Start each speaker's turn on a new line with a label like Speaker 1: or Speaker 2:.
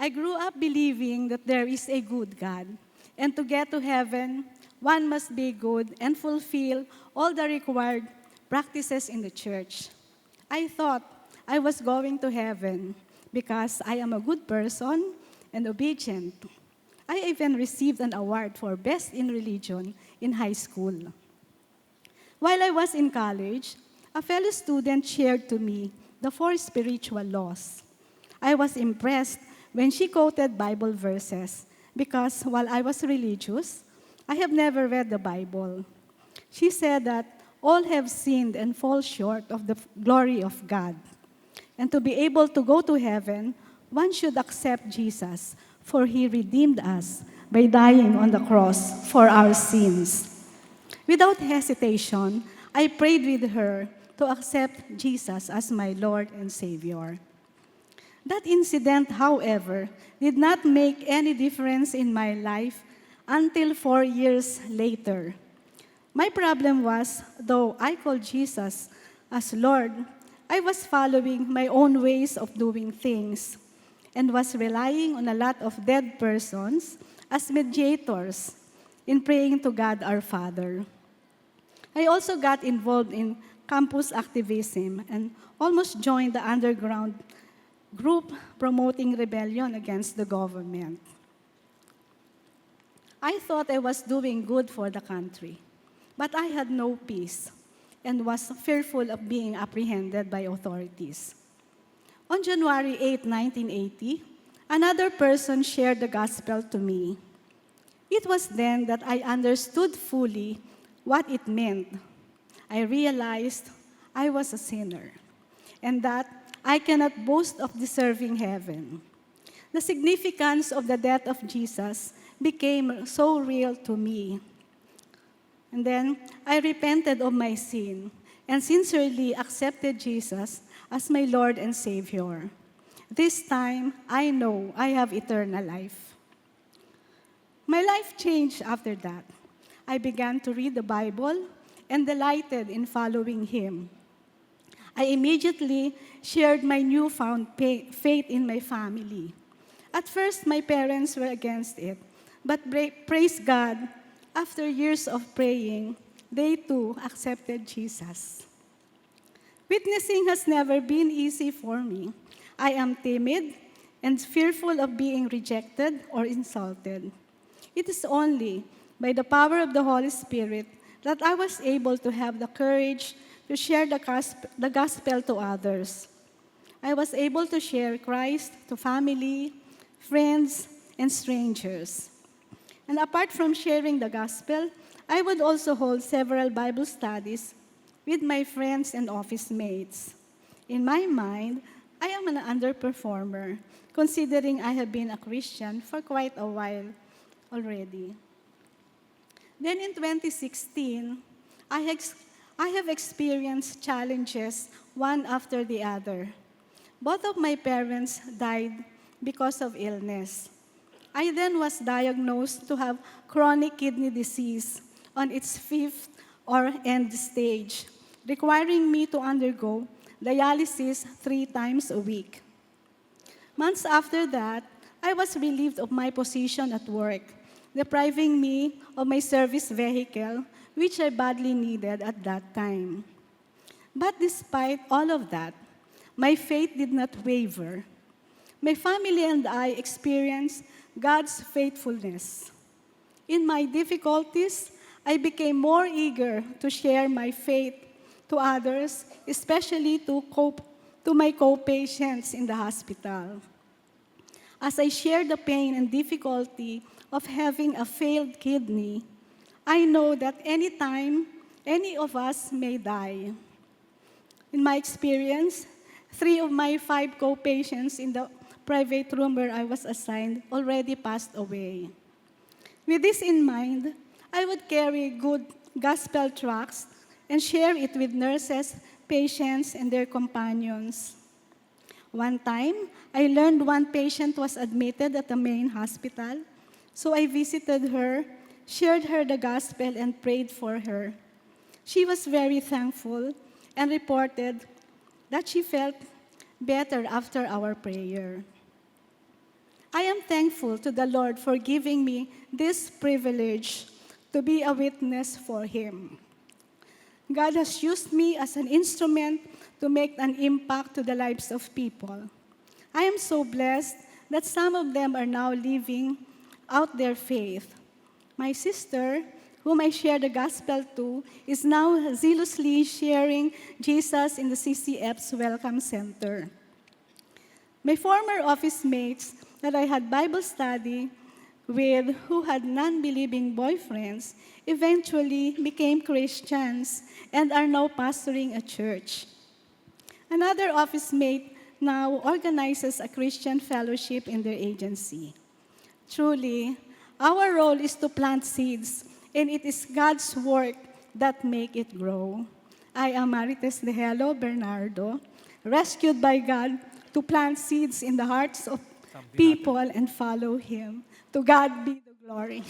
Speaker 1: I grew up believing that there is a good God, and to get to heaven, one must be good and fulfill all the required practices in the church. I thought I was going to heaven because I am a good person and obedient. I even received an award for Best in Religion in high school. While I was in college, a fellow student shared to me the four spiritual laws. I was impressed when she quoted Bible verses because while I was religious, I have never read the Bible. She said that all have sinned and fall short of the glory of God. And to be able to go to heaven, one should accept Jesus, for he redeemed us by dying on the cross for our sins. Without hesitation, I prayed with her to accept Jesus as my Lord and Savior. That incident, however, did not make any difference in my life until 4 years later. My problem was, though I called Jesus as Lord, I was following my own ways of doing things and was relying on a lot of dead persons as mediators in praying to God our Father. I also got involved in campus activism and almost joined the underground group promoting rebellion against the government. I thought I was doing good for the country, but I had no peace and was fearful of being apprehended by authorities. On January 8, 1980, another person shared the gospel to me. It was then that I understood fully what it meant. I realized I was a sinner and that I cannot boast of deserving heaven. The significance of the death of Jesus became so real to me. And then I repented of my sin and sincerely accepted Jesus as my Lord and Savior. This time, I know I have eternal life. My life changed after that. I began to read the Bible and delighted in following Him. I immediately shared my newfound faith in my family. At first, my parents were against it, but praise God, after years of praying, they too accepted Jesus. Witnessing has never been easy for me. I am timid and fearful of being rejected or insulted. It is only by the power of the Holy Spirit that I was able to have the courage to share the gospel to others. I was able to share Christ to family, friends, and strangers. And apart from sharing the gospel, I would also hold several Bible studies with my friends and office mates. In my mind, I am an underperformer, considering I have been a Christian for quite a while already. Then in 2016, I have experienced challenges one after the other. Both of my parents died because of illness. I then was diagnosed to have chronic kidney disease on its fifth or end stage, requiring me to undergo dialysis 3 times a week. Months after that, I was relieved of my position at work, depriving me of my service vehicle, which I badly needed at that time. But despite all of that, my faith did not waver. My family and I experienced God's faithfulness. In my difficulties, I became more eager to share my faith to others, especially to my co-patients in the hospital. As I shared the pain and difficulty of having a failed kidney, I know that anytime, any of us may die. In my experience, 3 of my 5 co-patients in the private room where I was assigned already passed away. With this in mind, I would carry good gospel tracts and share it with nurses, patients, and their companions. One time, I learned one patient was admitted at the main hospital, so I visited her, shared her the gospel, and prayed for her. She was very thankful and reported that she felt better after our prayer. I am thankful to the Lord for giving me this privilege to be a witness for Him. God has used me as an instrument to make an impact to the lives of people. I am so blessed that some of them are now living out their faith. My sister, whom I share the gospel to, is now zealously sharing Jesus in the CCF's Welcome Center. My former office mates that I had Bible study with who had non-believing boyfriends eventually became Christians and are now pastoring a church. Another office mate now organizes a Christian fellowship in their agency. Truly, our role is to plant seeds, and it is God's work that make it grow. I am Marites de Hello Bernardo, rescued by God to plant seeds in the hearts of people and follow Him. To God be the glory.